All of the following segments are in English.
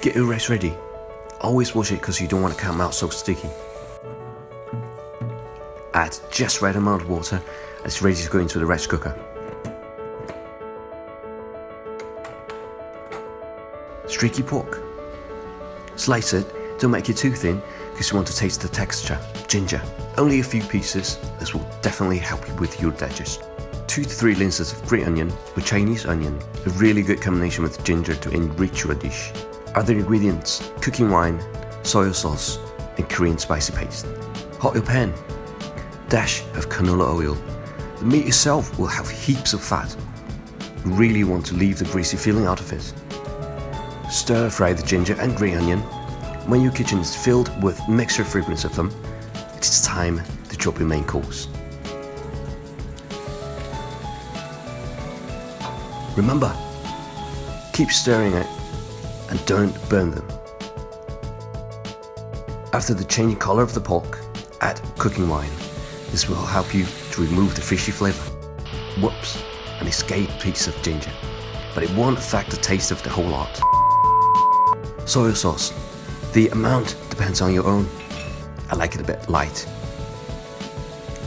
Get your rice ready. Always wash it because you don't want to come out so sticky. Add just right amount of water and it's ready to go into the rice cooker. Streaky pork. Slice it, don't make it too thin because you want to taste the texture. Ginger, only a few pieces, this will definitely help you with your digest. 2 to 3 linses of green onion or Chinese onion, a really good combination with ginger to enrich your dish. Other ingredients, cooking wine, soy sauce and Korean spicy paste. Hot your pan, dash of canola oil. The meat itself will have heaps of fat. You really want to leave the greasy feeling out of it. Stir fry the ginger and green onion. When your kitchen is filled with mixture fragments of them, it's time to drop your main course. Remember, keep stirring it and don't burn them. After the changing color of the pork, add cooking wine. This will help you to remove the fishy flavor. Whoops, an escaped piece of ginger, but it won't affect the taste of the whole lot. Soy sauce. The amount depends on your own. I like it a bit light.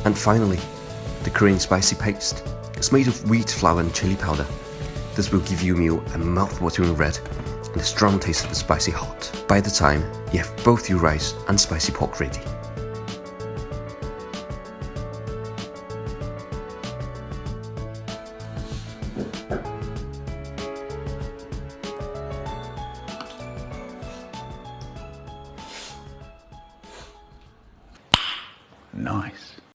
And finally, the Korean spicy paste. It's made of wheat flour and chili powder. This will give your meal a mouth-watering red and a strong taste of the spicy hot. By the time you have both your rice and spicy pork ready. Nice.